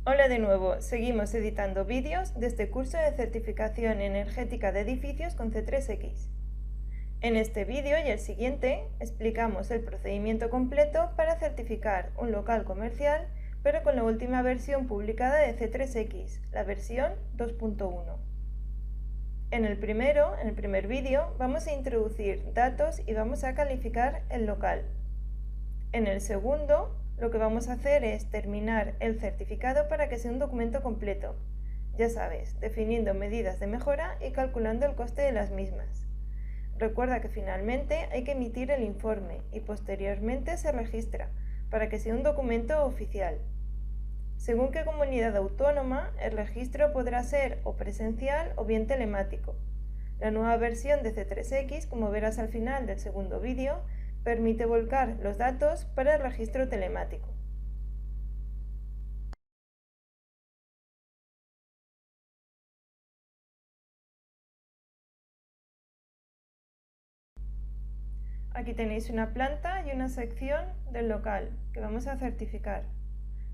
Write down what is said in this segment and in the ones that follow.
Hola de nuevo, seguimos editando vídeos de este curso de certificación energética de edificios con C3X. En este vídeo y el siguiente explicamos el procedimiento completo para certificar un local comercial, pero con la última versión publicada de C3X, la versión 2.1. En el primer vídeo, vamos a introducir datos y vamos a calificar el local. En el segundo, lo que vamos a hacer es terminar el certificado para que sea un documento completo. Ya sabes, definiendo medidas de mejora y calculando el coste de las mismas. Recuerda que finalmente hay que emitir el informe y posteriormente se registra para que sea un documento oficial. Según qué comunidad autónoma, el registro podrá ser o presencial o bien telemático. La nueva versión de C3X, como verás al final del segundo vídeo, permite volcar los datos para el registro telemático. Aquí tenéis una planta y una sección del local que vamos a certificar.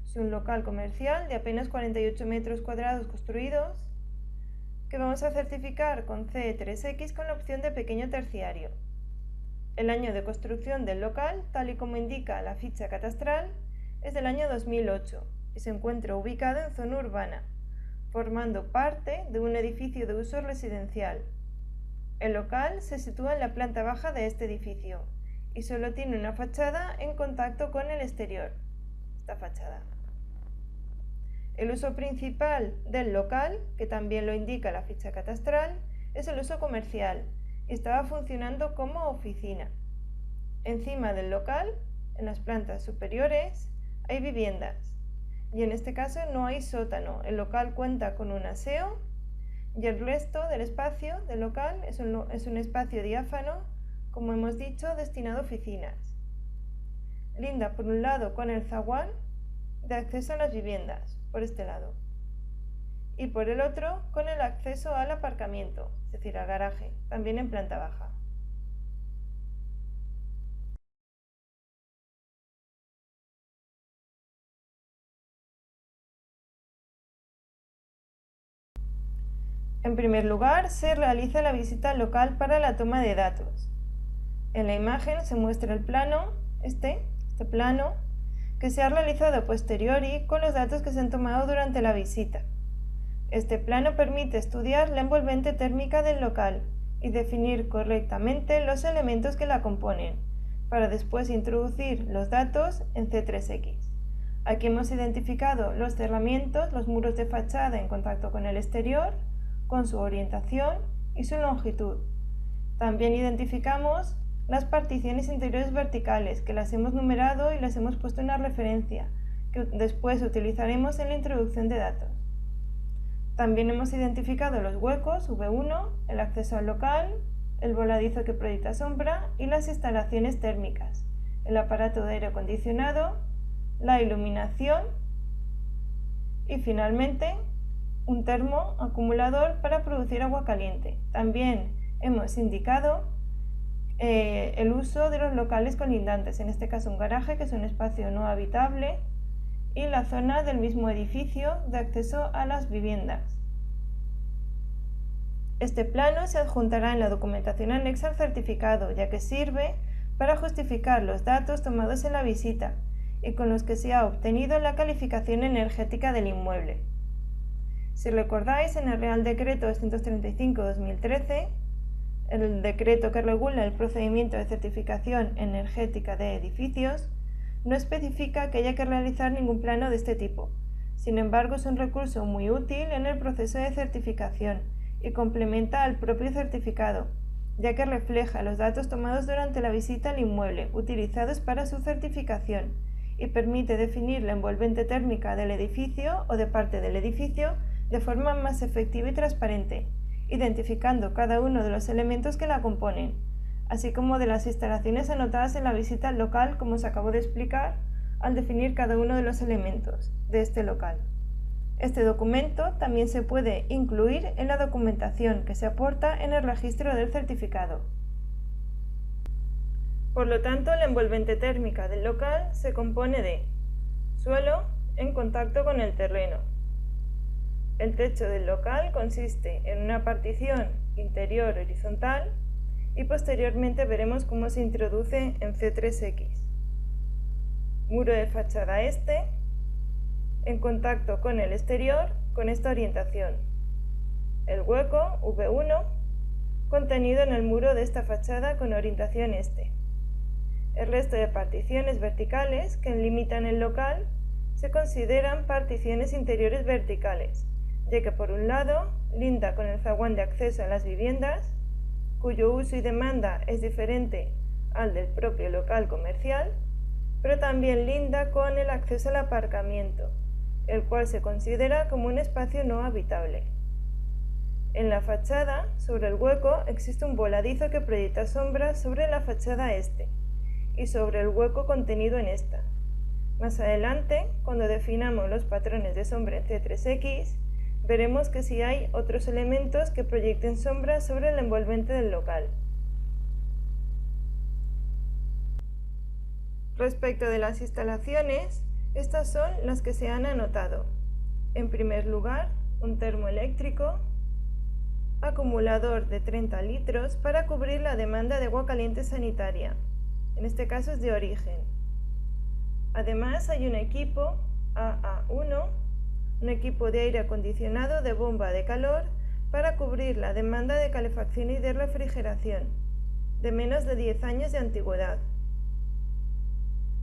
Es un local comercial de apenas 48 metros cuadrados construidos que vamos a certificar con C3X con la opción de pequeño terciario. El año de construcción del local, tal y como indica la ficha catastral, es del año 2008 y se encuentra ubicado en zona urbana, formando parte de un edificio de uso residencial. El local se sitúa en la planta baja de este edificio y solo tiene una fachada en contacto con el exterior, esta fachada. El uso principal del local, que también lo indica la ficha catastral, es el uso comercial y estaba funcionando como oficina. Encima del local, en las plantas superiores, hay viviendas y en este caso no hay sótano. El local cuenta con un aseo y el resto del espacio del local es un espacio diáfano, como hemos dicho, destinado a oficinas. Linda por un lado con el zaguán de acceso a las viviendas, por este lado, y por el otro con el acceso al aparcamiento, es decir, al garaje, también en planta baja. En primer lugar, se realiza la visita al local para la toma de datos. En la imagen se muestra el plano, este plano, que se ha realizado a posteriori con los datos que se han tomado durante la visita. Este plano permite estudiar la envolvente térmica del local y definir correctamente los elementos que la componen, para después introducir los datos en C3X. Aquí hemos identificado los cerramientos, los muros de fachada en contacto con el exterior, con su orientación y su longitud. También identificamos las particiones interiores verticales, que las hemos numerado y las hemos puesto en una referencia, que después utilizaremos en la introducción de datos. También hemos identificado los huecos V1, el acceso al local, el voladizo que proyecta sombra y las instalaciones térmicas, el aparato de aire acondicionado, la iluminación y finalmente un termo acumulador para producir agua caliente. También hemos indicado el uso de los locales colindantes, en este caso un garaje, que es un espacio no habitable, y la zona del mismo edificio de acceso a las viviendas. Este plano se adjuntará en la documentación anexa al certificado, ya que sirve para justificar los datos tomados en la visita y con los que se ha obtenido la calificación energética del inmueble. Si recordáis, en el Real Decreto 235/2013, el decreto que regula el procedimiento de certificación energética de edificios, no especifica que haya que realizar ningún plano de este tipo. Sin embargo, es un recurso muy útil en el proceso de certificación y complementa al propio certificado, ya que refleja los datos tomados durante la visita al inmueble, utilizados para su certificación, y permite definir la envolvente térmica del edificio o de parte del edificio de forma más efectiva y transparente, identificando cada uno de los elementos que la componen, así como de las instalaciones anotadas en la visita al local, como os acabo de explicar, al definir cada uno de los elementos de este local. Este documento también se puede incluir en la documentación que se aporta en el registro del certificado. Por lo tanto, la envolvente térmica del local se compone de suelo, en contacto con el terreno. El techo del local consiste en una partición interior horizontal y posteriormente veremos cómo se introduce en C3X. Muro de fachada este, en contacto con el exterior con esta orientación. El hueco V1 contenido en el muro de esta fachada con orientación este. El resto de particiones verticales que limitan el local se consideran particiones interiores verticales, ya que por un lado linda con el zaguán de acceso a las viviendas, cuyo uso y demanda es diferente al del propio local comercial, pero también linda con el acceso al aparcamiento, el cual se considera como un espacio no habitable. En la fachada, sobre el hueco, existe un voladizo que proyecta sombras sobre la fachada este y sobre el hueco contenido en esta. Más adelante, cuando definamos los patrones de sombra en C3X, veremos que sí hay otros elementos que proyecten sombras sobre el envolvente del local. Respecto de las instalaciones, estas son las que se han anotado. En primer lugar, un termoeléctrico, acumulador de 30 litros para cubrir la demanda de agua caliente sanitaria. En este caso es de origen. Además hay un equipo AA1, un equipo de aire acondicionado de bomba de calor para cubrir la demanda de calefacción y de refrigeración, de menos de 10 años de antigüedad.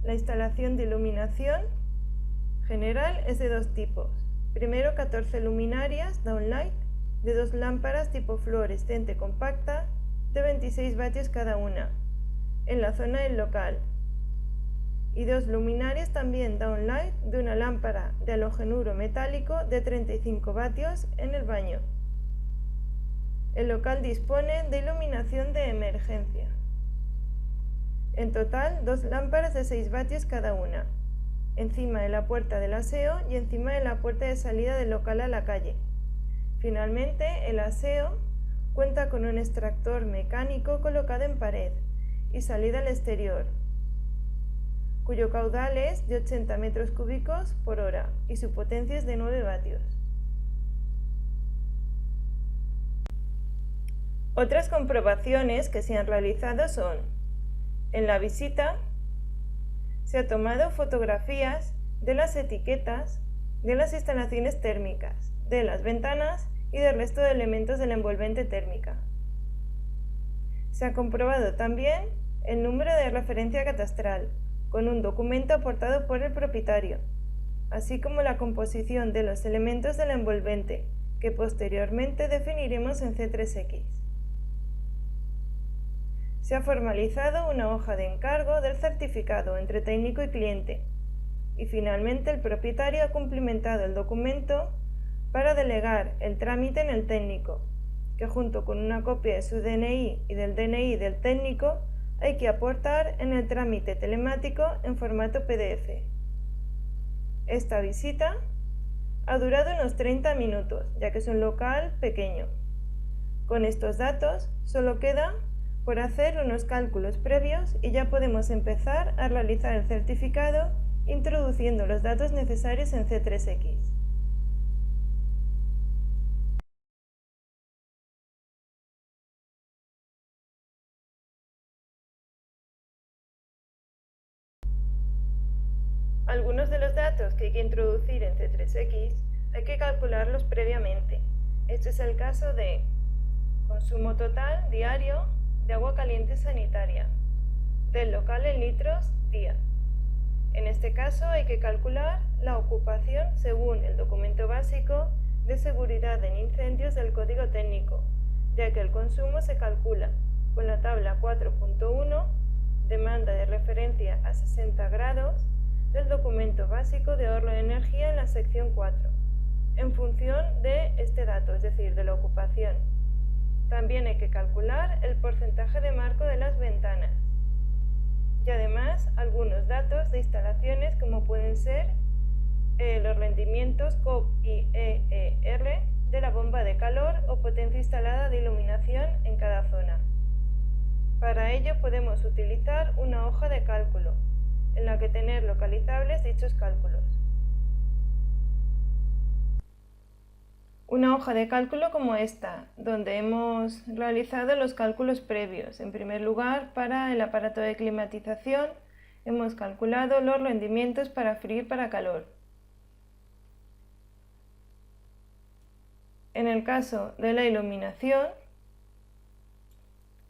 La instalación de iluminación general es de dos tipos. Primero, 14 luminarias downlight de 2 lámparas tipo fluorescente compacta de 26 vatios cada una en la zona del local, y 2 luminarias también downlight de una lámpara de halogenuro metálico de 35 vatios en el baño. El local dispone de iluminación de emergencia. En total, 2 lámparas de 6 vatios cada una, encima de la puerta del aseo y encima de la puerta de salida del local a la calle. Finalmente, el aseo cuenta con un extractor mecánico colocado en pared y salida al exterior, cuyo caudal es de 80 metros cúbicos por hora y su potencia es de 9 vatios. Otras comprobaciones que se han realizado son: en la visita se han tomado fotografías de las etiquetas de las instalaciones térmicas, de las ventanas y del resto de elementos de la envolvente térmica. Se ha comprobado también el número de referencia catastral, con un documento aportado por el propietario, así como la composición de los elementos de la envolvente, que posteriormente definiremos en C3X. Se ha formalizado una hoja de encargo del certificado entre técnico y cliente, y finalmente el propietario ha cumplimentado el documento para delegar el trámite en el técnico, que junto con una copia de su DNI y del DNI del técnico hay que aportar en el trámite telemático en formato PDF. Esta visita ha durado unos 30 minutos, ya que es un local pequeño. Con estos datos solo queda por hacer unos cálculos previos y ya podemos empezar a realizar el certificado introduciendo los datos necesarios en C3X. Algunos de los datos que hay que introducir en C3X hay que calcularlos previamente. Este es el caso de consumo total diario de agua caliente sanitaria del local en litros día. En este caso hay que calcular la ocupación según el documento básico de seguridad en incendios del código técnico, ya que el consumo se calcula con la tabla 4.1, demanda de referencia a 60 grados, del documento básico de ahorro de energía en la sección 4, en función de este dato, es decir, de la ocupación. También hay que calcular el porcentaje de marco de las ventanas y además algunos datos de instalaciones como pueden ser los rendimientos COP y EER de la bomba de calor o potencia instalada de iluminación en cada zona. Para ello podemos utilizar una hoja de cálculo en la que tener localizables dichos cálculos. una hoja de cálculo como esta, donde hemos realizado los cálculos previos. En primer lugar, para el aparato de climatización, hemos calculado los rendimientos para frío y para calor. En el caso de la iluminación,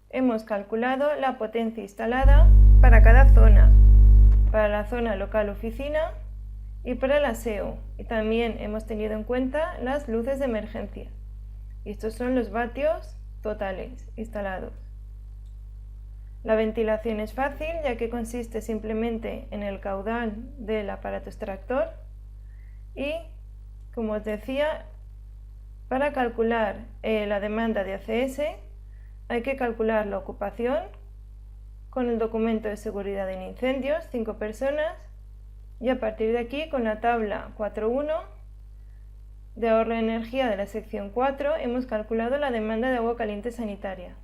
hemos calculado la potencia instalada para cada zona, para la zona local oficina y para el aseo. Y también hemos tenido en cuenta las luces de emergencia. Y estos son los vatios totales instalados. La ventilación es fácil, ya que consiste simplemente en el caudal del aparato extractor. Y, como os decía, para calcular la demanda de ACS hay que calcular la ocupación con el documento de seguridad en incendios, 5 personas, y a partir de aquí, con la tabla 4.1 de ahorro de energía de la sección 4, hemos calculado la demanda de agua caliente sanitaria.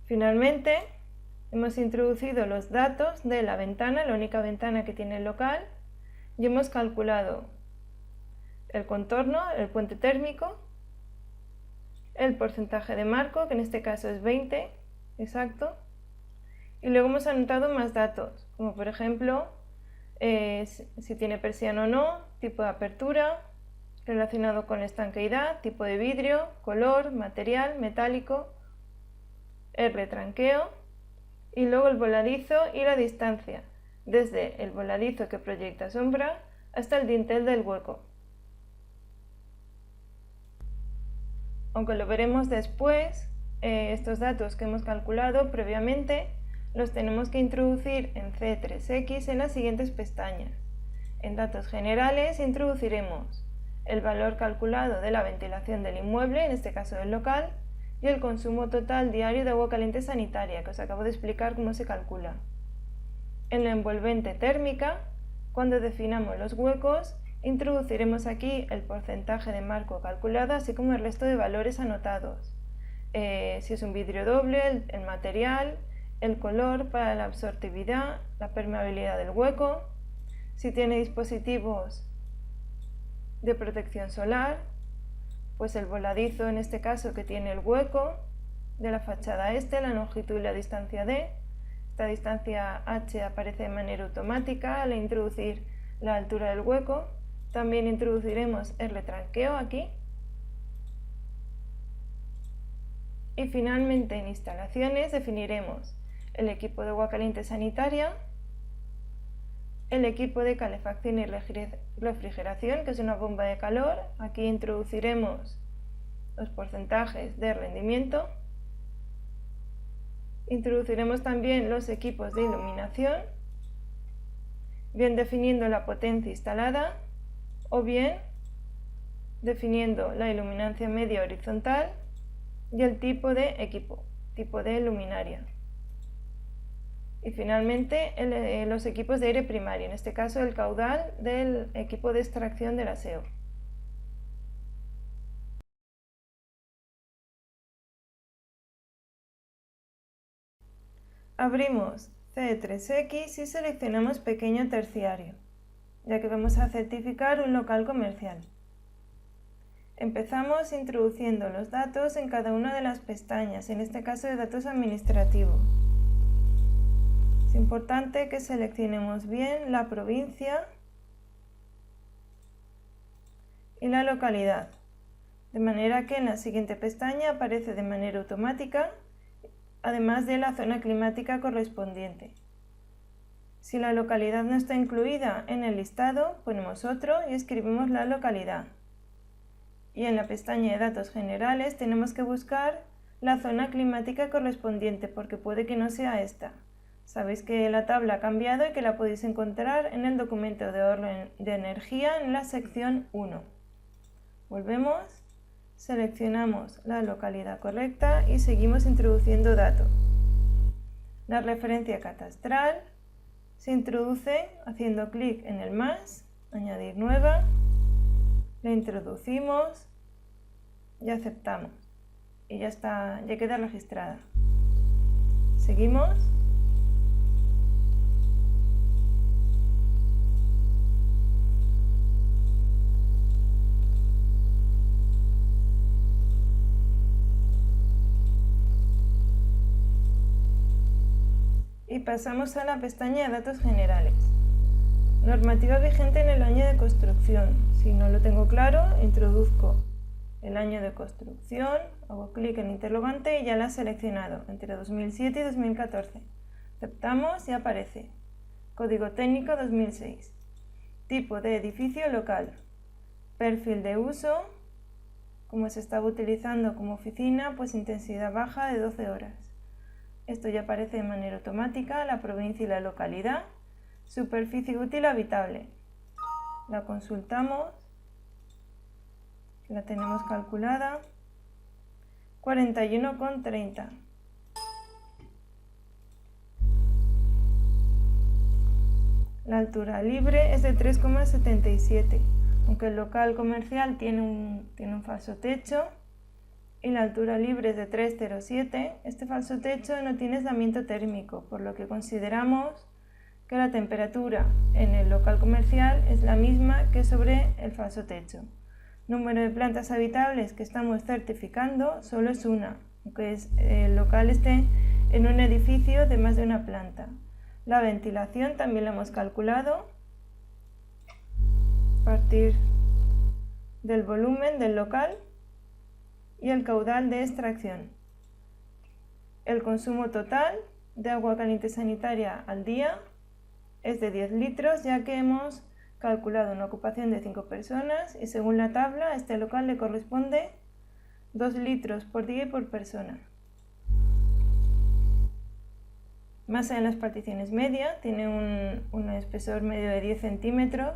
Finalmente, hemos introducido los datos de la ventana, la única ventana que tiene el local, y hemos calculado el contorno, el puente térmico, el porcentaje de marco, que en este caso es 20, exacto, y luego hemos anotado más datos, como por ejemplo si tiene persiana o no, tipo de apertura, relacionado con estanqueidad, tipo de vidrio, color, material, metálico, el retranqueo y luego el voladizo y la distancia, desde el voladizo que proyecta sombra hasta el dintel del hueco. Aunque lo veremos después, estos datos que hemos calculado previamente los tenemos que introducir en C3X en las siguientes pestañas. En datos generales introduciremos el valor calculado de la ventilación del inmueble, en este caso del local, y el consumo total diario de agua caliente sanitaria, que os acabo de explicar cómo se calcula. En la envolvente térmica, cuando definamos los huecos, introduciremos aquí el porcentaje de marco calculado, así como el resto de valores anotados. Si es un vidrio doble, el material, el color para la absortividad, la permeabilidad del hueco, si tiene dispositivos de protección solar, pues el voladizo en este caso que tiene el hueco de la fachada este, la longitud y la distancia D. Esta distancia H aparece de manera automática al introducir la altura del hueco. También introduciremos el retranqueo aquí. Y finalmente en instalaciones definiremos el equipo de agua caliente sanitaria, el equipo de calefacción y refrigeración, que es una bomba de calor. Aquí introduciremos los porcentajes de rendimiento. Introduciremos también los equipos de iluminación, bien definiendo la potencia instalada o bien definiendo la iluminancia media horizontal y el tipo de equipo, tipo de luminaria. Y finalmente los equipos de aire primario, en este caso el caudal del equipo de extracción del aseo. Abrimos C3X y seleccionamos pequeño terciario, ya que vamos a certificar un local comercial. Empezamos introduciendo los datos en cada una de las pestañas, en este caso de datos administrativos. Es importante que seleccionemos bien la provincia y la localidad, de manera que en la siguiente pestaña aparece de manera automática, además de la zona climática correspondiente. Si la localidad no está incluida en el listado, ponemos otro y escribimos la localidad. Y en la pestaña de datos generales tenemos que buscar la zona climática correspondiente, porque puede que no sea esta. Sabéis que la tabla ha cambiado y que la podéis encontrar en el documento de ahorro de energía en la sección 1. Volvemos, seleccionamos la localidad correcta y seguimos introduciendo datos. La referencia catastral se introduce haciendo clic en el más, añadir nueva, la introducimos y aceptamos y ya está, ya queda registrada. Seguimos. pasamos a la pestaña de datos generales. Normativa vigente en el año de construcción. Si no lo tengo claro, introduzco el año de construcción, hago clic en interrogante y ya la he seleccionado, entre 2007 y 2014. Aceptamos y aparece. Código técnico 2006. Tipo de edificio local. Perfil de uso. Como se estaba utilizando como oficina, pues intensidad baja de 12 horas. Esto ya aparece de manera automática, la provincia y la localidad. Superficie útil habitable. La consultamos. La tenemos calculada. 41,30. La altura libre es de 3,77. Aunque el local comercial tiene un falso techo y la altura libre es de 3,07, este falso techo no tiene aislamiento térmico, por lo que consideramos que la temperatura en el local comercial es la misma que sobre el falso techo. Número de plantas habitables que estamos certificando solo es una, aunque el local esté en un edificio de más de una planta. La ventilación también la hemos calculado a partir del volumen del local y el caudal de extracción. El consumo total de agua caliente sanitaria al día es de 10 litros, ya que hemos calculado una ocupación de 5 personas y según la tabla a este local le corresponde 2 litros por día y por persona. Masa en las particiones media, tiene un espesor medio de 10 centímetros,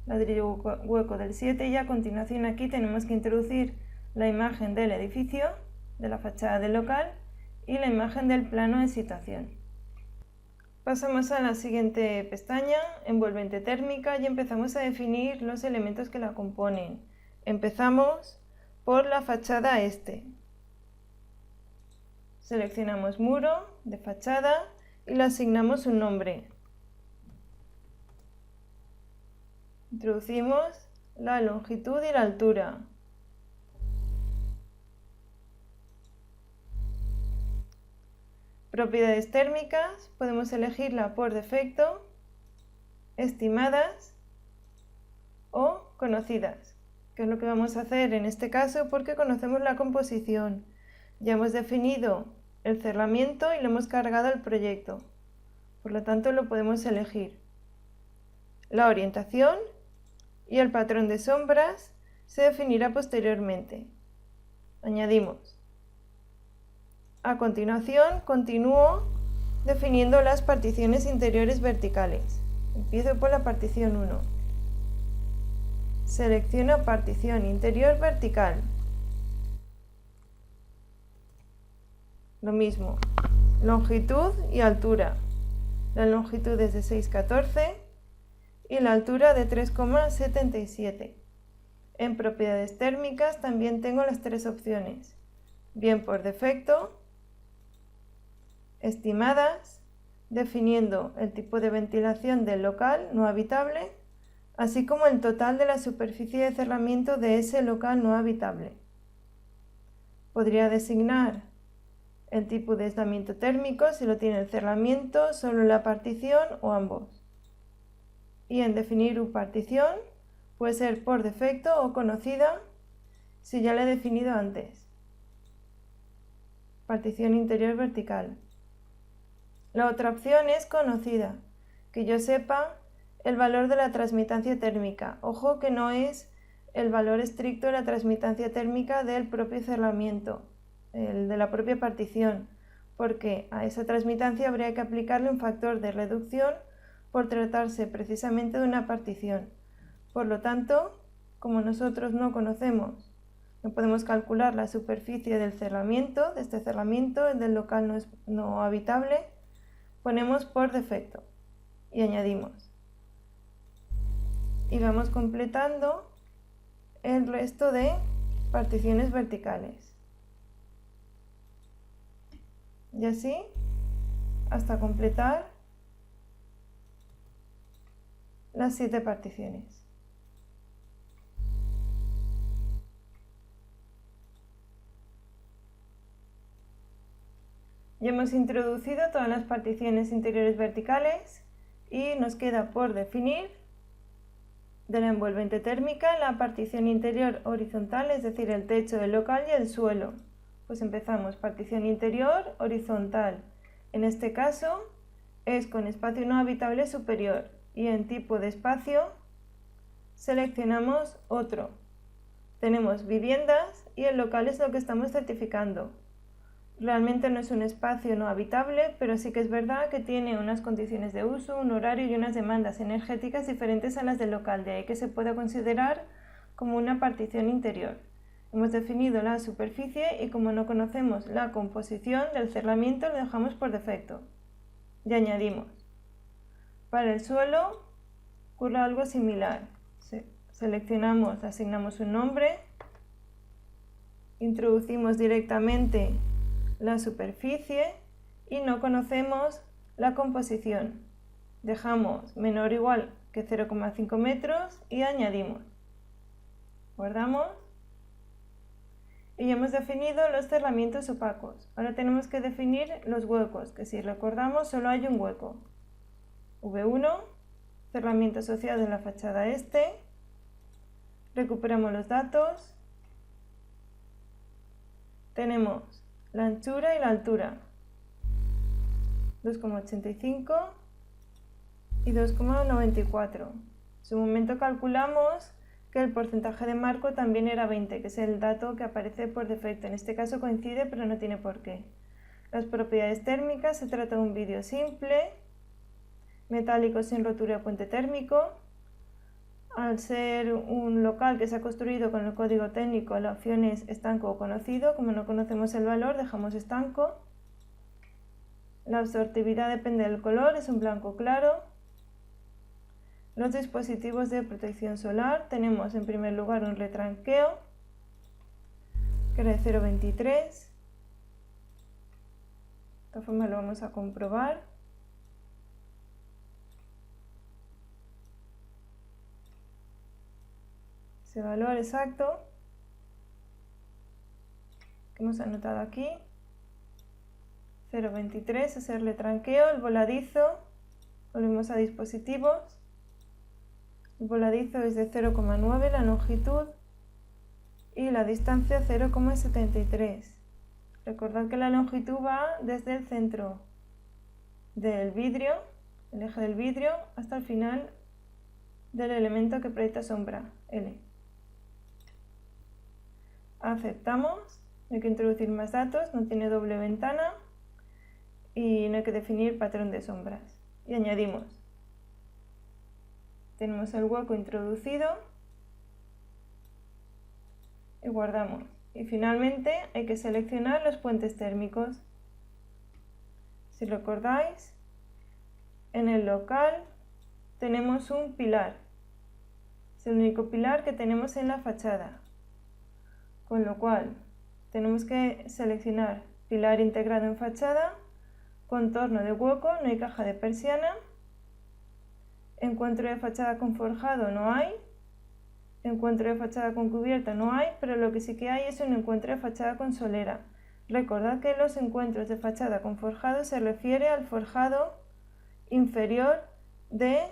ladrillo hueco del 7 y a continuación aquí tenemos que introducir la imagen del edificio, de la fachada del local y la imagen del plano de situación. Pasamos a la siguiente pestaña, envolvente térmica, y empezamos a definir los elementos que la componen. Empezamos por la fachada este. Seleccionamos muro de fachada y le asignamos un nombre. Introducimos la longitud y la altura. Propiedades térmicas, podemos elegirla por defecto, estimadas o conocidas, que es lo que vamos a hacer en este caso porque conocemos la composición. Ya hemos definido el cerramiento y lo hemos cargado al proyecto, por lo tanto lo podemos elegir. La orientación y el patrón de sombras se definirá posteriormente. Añadimos. A continuación, continúo definiendo las particiones interiores verticales. Empiezo por la partición 1. Selecciono partición interior vertical. Lo mismo, longitud y altura. La longitud es de 6,14 y la altura de 3,77. En propiedades térmicas también tengo las tres opciones, bien por defecto, estimadas, definiendo el tipo de ventilación del local no habitable, así como el total de la superficie de cerramiento de ese local no habitable. Podría designar el tipo de aislamiento térmico si lo tiene el cerramiento, solo la partición o ambos. Y en definir una partición puede ser por defecto o conocida si ya la he definido antes. Partición interior vertical. La otra opción es conocida, que yo sepa el valor de la transmitancia térmica. Ojo que no es el valor estricto de la transmitancia térmica del propio cerramiento, el de la propia partición, porque a esa transmitancia habría que aplicarle un factor de reducción por tratarse precisamente de una partición. Por lo tanto, como nosotros no conocemos, no podemos calcular la superficie del cerramiento, de este cerramiento, el del local no habitable, ponemos por defecto y añadimos. Y vamos completando el resto de particiones verticales. Y así hasta completar las 7 particiones. Ya hemos introducido todas las particiones interiores verticales y nos queda por definir de la envolvente térmica la partición interior horizontal, es decir, el techo del local y el suelo. Pues empezamos, partición interior horizontal. En este caso es con espacio no habitable superior y en tipo de espacio seleccionamos otro. Tenemos viviendas y el local es lo que estamos certificando. Realmente no es un espacio no habitable, pero sí que es verdad que tiene unas condiciones de uso, un horario y unas demandas energéticas diferentes a las del local, de ahí que se pueda considerar como una partición interior. Hemos definido la superficie y como no conocemos la composición del cerramiento lo dejamos por defecto. Y añadimos. Para el suelo ocurre algo similar. Seleccionamos, asignamos un nombre, introducimos directamente la superficie y no conocemos la composición. Dejamos menor o igual que 0,5 metros y añadimos. Guardamos. Y ya hemos definido los cerramientos opacos. Ahora tenemos que definir los huecos, que si recordamos solo hay un hueco. V1, cerramiento asociado en la fachada este. Recuperamos los datos. Tenemos la anchura y la altura. 2,85 y 2,94. En su momento calculamos que el porcentaje de marco también era 20, que es el dato que aparece por defecto. En este caso coincide, pero no tiene por qué. Las propiedades térmicas, se trata de un vidrio simple, metálico sin rotura de puente térmico. Al ser un local que se ha construido con el código técnico, la opción es estanco o conocido. Como no conocemos el valor, dejamos estanco. La absortividad depende del color, es un blanco claro. Los dispositivos de protección solar, tenemos en primer lugar un retranqueo, que era de 0,23. De esta forma lo vamos a comprobar. Ese valor exacto que hemos anotado aquí, 0,23 es el retranqueo. El voladizo, volvemos a dispositivos. El voladizo es de 0,9 la longitud y la distancia 0,73. Recordad que la longitud va desde el centro del vidrio, el eje del vidrio, hasta el final del elemento que proyecta sombra, L. Aceptamos, no hay que introducir más datos, no tiene doble ventana y no hay que definir patrón de sombras. Y añadimos. Tenemos el hueco introducido y guardamos. Y finalmente hay que seleccionar los puentes térmicos. Si recordáis, en el local tenemos un pilar. Es el único pilar que tenemos en la fachada. Con lo cual tenemos que seleccionar pilar integrado en fachada, contorno de hueco, no hay caja de persiana. Encuentro de fachada con forjado no hay, encuentro de fachada con cubierta no hay, pero lo que sí que hay es un encuentro de fachada con solera. Recordad que los encuentros de fachada con forjado se refiere al forjado inferior del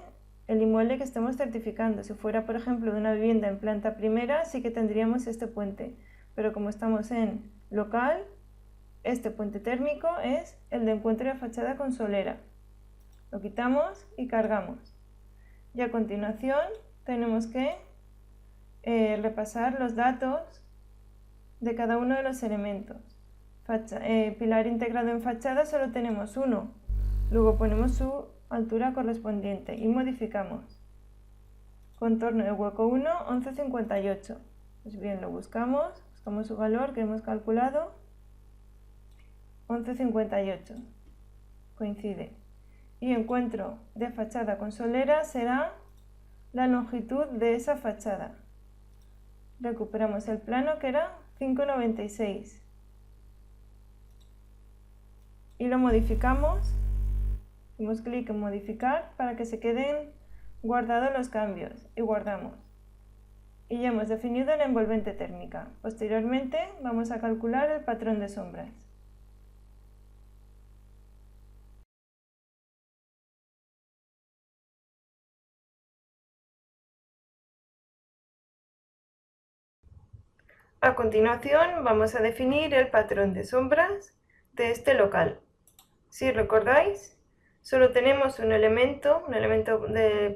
inmueble que estemos certificando. Si fuera, por ejemplo, de una vivienda en planta primera, sí que tendríamos este puente, pero como estamos en local, este puente térmico es el de encuentro de fachada con solera. Lo quitamos y cargamos. Y a continuación tenemos que repasar los datos de cada uno de los elementos. Pilar integrado en fachada solo tenemos uno, luego ponemos su altura correspondiente y modificamos. Contorno de hueco 1, 11,58. Pues bien, lo buscamos su valor que hemos calculado, 11,58. Coincide. Y encuentro de fachada con solera será la longitud de esa fachada. Recuperamos el plano que era 5,96 y lo modificamos. Hacemos clic en modificar para que se queden guardados los cambios y guardamos. Y ya hemos definido la envolvente térmica. Posteriormente vamos a calcular el patrón de sombras. A continuación vamos a definir el patrón de sombras de este local. Si recordáis, solo tenemos un elemento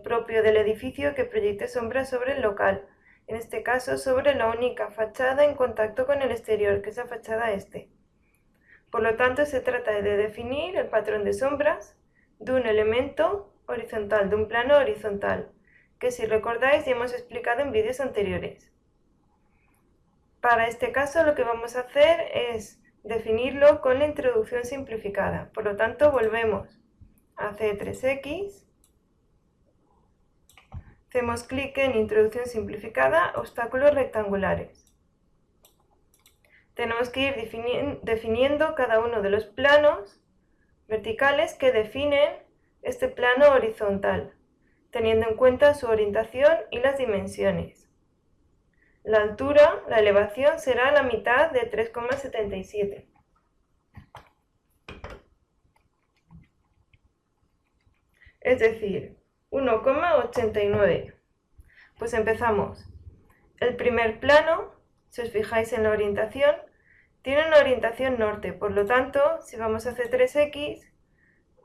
propio del edificio que proyecte sombras sobre el local, en este caso sobre la única fachada en contacto con el exterior, que es la fachada este. Por lo tanto, se trata de definir el patrón de sombras de un elemento horizontal, de un plano horizontal, que si recordáis ya hemos explicado en vídeos anteriores. Para este caso lo que vamos a hacer es definirlo con la introducción simplificada. Por lo tanto, volvemos a C3X, hacemos clic en introducción simplificada, obstáculos rectangulares. Tenemos que ir definiendo cada uno de los planos verticales que definen este plano horizontal, teniendo en cuenta su orientación y las dimensiones. La altura, la elevación, será la mitad de 3,77. Es decir, 1,89. Pues empezamos. El primer plano, si os fijáis en la orientación, tiene una orientación norte, por lo tanto, si vamos a C3X,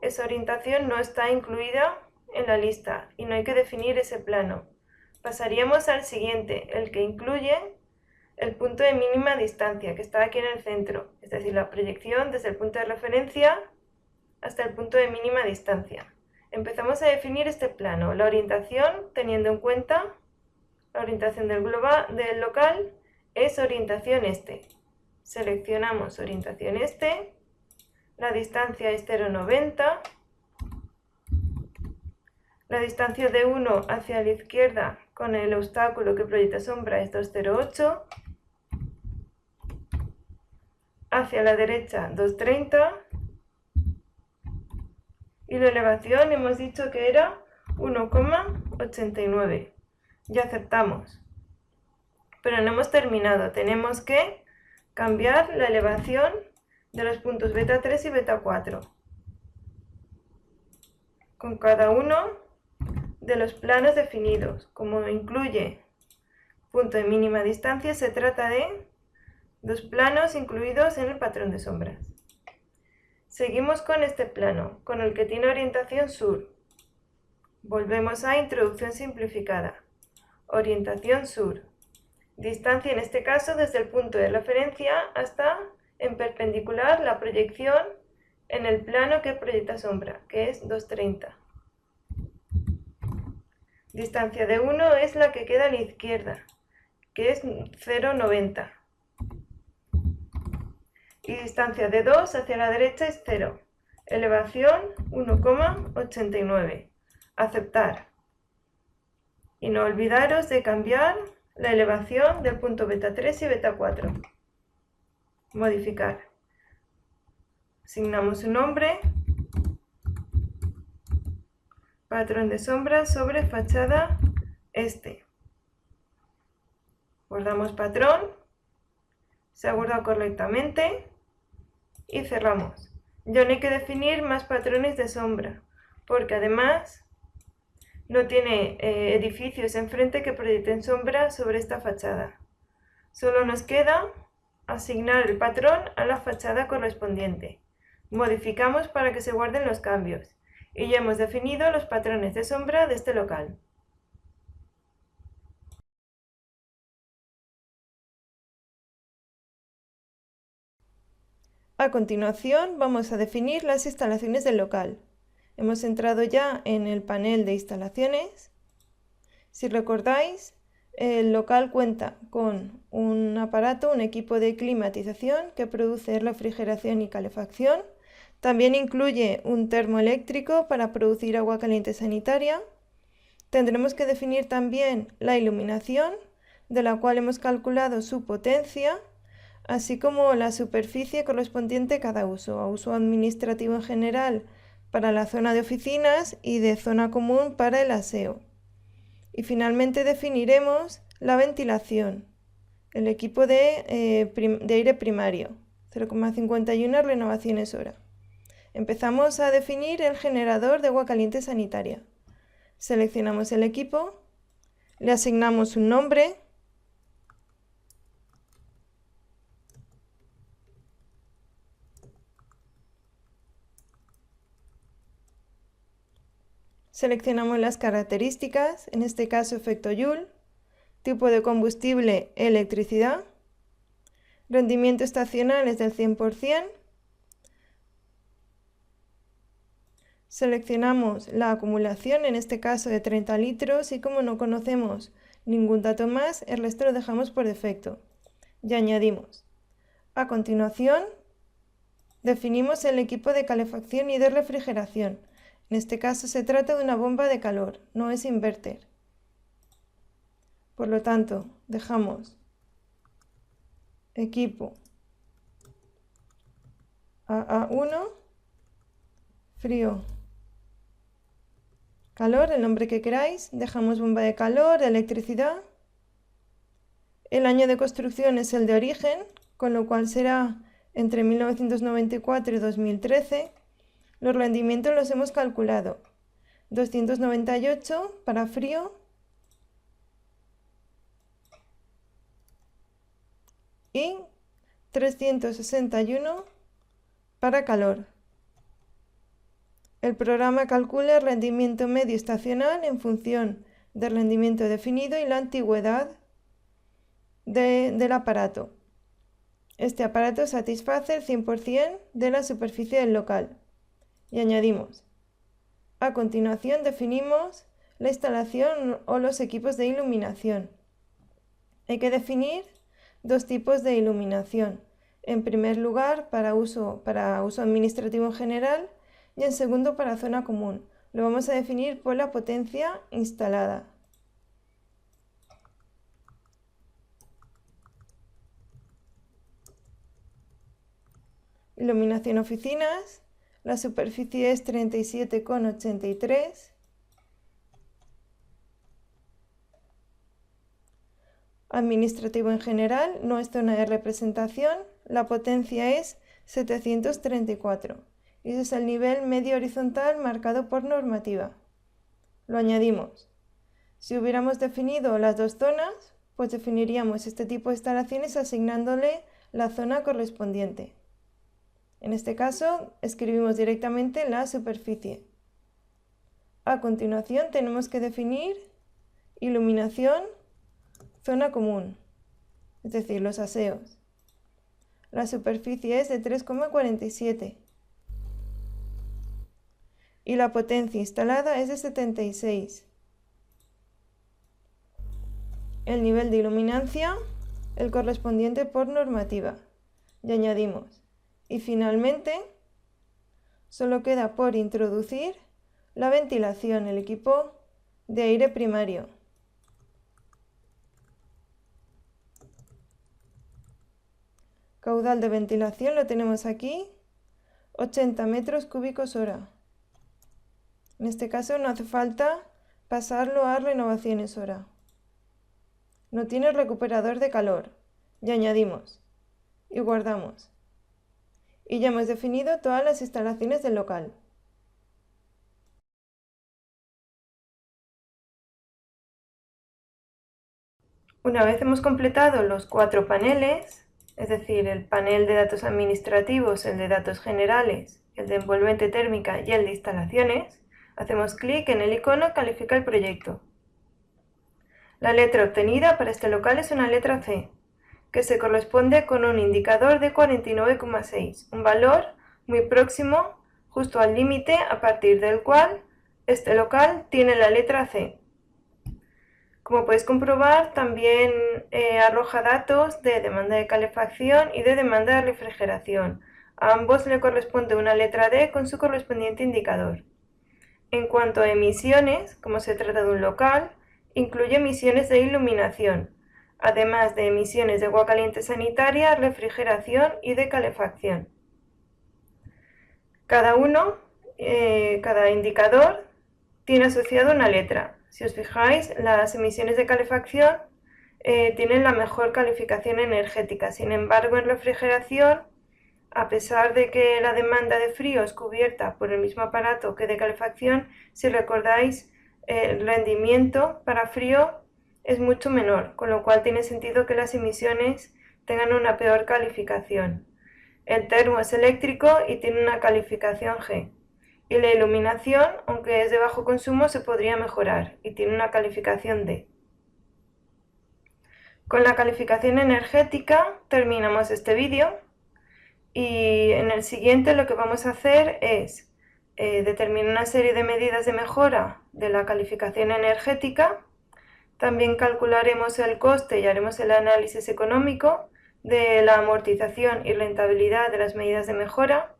esa orientación no está incluida en la lista y no hay que definir ese plano. Pasaríamos al siguiente, el que incluye el punto de mínima distancia, que está aquí en el centro, es decir, la proyección desde el punto de referencia hasta el punto de mínima distancia. Empezamos a definir este plano, la orientación, teniendo en cuenta la orientación del local, es orientación este. Seleccionamos orientación este, la distancia es 0,90, la distancia de 1 hacia la izquierda con el obstáculo que proyecta sombra es 2,08, hacia la derecha 2,30 y la elevación hemos dicho que era 1,89. Ya aceptamos. Pero no hemos terminado, tenemos que cambiar la elevación de los puntos beta 3 y beta 4 con cada uno de los planos definidos. Como incluye punto de mínima distancia, se trata de dos planos incluidos en el patrón de sombras. Seguimos con este plano, con el que tiene orientación sur. Volvemos a introducción simplificada. Orientación sur. Distancia en este caso desde el punto de referencia hasta en perpendicular la proyección en el plano que proyecta sombra, que es 2,30. Distancia de 1 es la que queda a la izquierda, que es 0,90. Y distancia de 2 hacia la derecha es 0. Elevación 1,89. Aceptar. Y no olvidaros de cambiar la elevación del punto beta 3 y beta 4. Modificar. Asignamos un nombre. Patrón de sombra sobre fachada este. Guardamos patrón. Se ha guardado correctamente. Y cerramos. Ya no hay que definir más patrones de sombra, porque además no tiene edificios enfrente que proyecten sombra sobre esta fachada. Solo nos queda asignar el patrón a la fachada correspondiente. Modificamos para que se guarden los cambios. Y ya hemos definido los patrones de sombra de este local. A continuación vamos a definir las instalaciones del local. Hemos entrado ya en el panel de instalaciones. Si recordáis, el local cuenta con un aparato, un equipo de climatización que produce refrigeración y calefacción. También incluye un termoeléctrico para producir agua caliente sanitaria. Tendremos que definir también la iluminación, de la cual hemos calculado su potencia, así como la superficie correspondiente a cada uso, a uso administrativo en general para la zona de oficinas y de zona común para el aseo. Y finalmente definiremos la ventilación, el equipo de aire primario, 0,51 renovaciones hora. Empezamos a definir el generador de agua caliente sanitaria. Seleccionamos el equipo, le asignamos un nombre. Seleccionamos las características, en este caso efecto Joule, tipo de combustible, electricidad, rendimiento estacional es del 100%, seleccionamos la acumulación, en este caso de 30 litros, y como no conocemos ningún dato más, el resto lo dejamos por defecto y añadimos. A continuación, definimos el equipo de calefacción y de refrigeración. En este caso se trata de una bomba de calor, no es inverter. Por lo tanto, dejamos equipo AA1, frío, calor, el nombre que queráis, dejamos bomba de calor, electricidad. El año de construcción es el de origen, con lo cual será entre 1994 y 2013. Los rendimientos los hemos calculado. 298 para frío y 361 para calor. El programa calcula el rendimiento medio estacional en función del rendimiento definido y la antigüedad del aparato. Este aparato satisface el 100% de la superficie del local. Y añadimos. A continuación definimos la instalación o los equipos de iluminación. Hay que definir dos tipos de iluminación. En primer lugar, para uso administrativo en general, y en segundo para zona común. Lo vamos a definir por la potencia instalada. Iluminación oficinas, la superficie es 37,83. Administrativo en general, no es zona de representación, la potencia es 734. Y ese es el nivel medio horizontal marcado por normativa. Lo añadimos. Si hubiéramos definido las dos zonas, pues definiríamos este tipo de instalaciones asignándole la zona correspondiente. En este caso, escribimos directamente la superficie. A continuación, tenemos que definir iluminación, zona común, es decir, los aseos. La superficie es de 3,47 y la potencia instalada es de 76. El nivel de iluminancia, el correspondiente por normativa. Y añadimos. Y finalmente, solo queda por introducir la ventilación, el equipo de aire primario. Caudal de ventilación lo tenemos aquí, 80 metros cúbicos hora. En este caso no hace falta pasarlo a renovaciones hora. No tiene recuperador de calor. Y añadimos. Y guardamos. Y ya hemos definido todas las instalaciones del local. Una vez hemos completado los 4 paneles, es decir, el panel de datos administrativos, el de datos generales, el de envolvente térmica y el de instalaciones, hacemos clic en el icono Califica el proyecto. La letra obtenida para este local es una letra C, que se corresponde con un indicador de 49,6, un valor muy próximo, justo al límite a partir del cual este local tiene la letra C. Como podéis comprobar, también arroja datos de demanda de calefacción y de demanda de refrigeración. A ambos le corresponde una letra D con su correspondiente indicador. En cuanto a emisiones, como se trata de un local, incluye emisiones de iluminación, además de emisiones de agua caliente sanitaria, refrigeración y de calefacción. Cada indicador tiene asociado una letra. Si os fijáis, las emisiones de calefacción tienen la mejor calificación energética. Sin embargo, en refrigeración, a pesar de que la demanda de frío es cubierta por el mismo aparato que de calefacción, si recordáis, el rendimiento para frío es mucho menor, con lo cual tiene sentido que las emisiones tengan una peor calificación. El termo es eléctrico y tiene una calificación G. Y la iluminación, aunque es de bajo consumo, se podría mejorar y tiene una calificación D. Con la calificación energética terminamos este vídeo y en el siguiente lo que vamos a hacer es determinar una serie de medidas de mejora de la calificación energética. También calcularemos el coste y haremos el análisis económico de la amortización y rentabilidad de las medidas de mejora.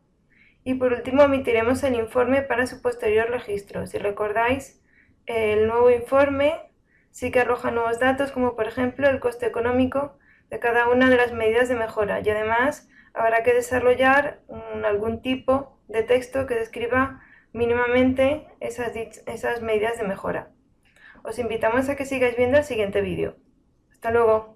Y por último emitiremos el informe para su posterior registro. Si recordáis, el nuevo informe sí que arroja nuevos datos, como por ejemplo el coste económico de cada una de las medidas de mejora, y además habrá que desarrollar algún tipo de texto que describa mínimamente esas medidas de mejora. Os invitamos a que sigáis viendo el siguiente vídeo. Hasta luego.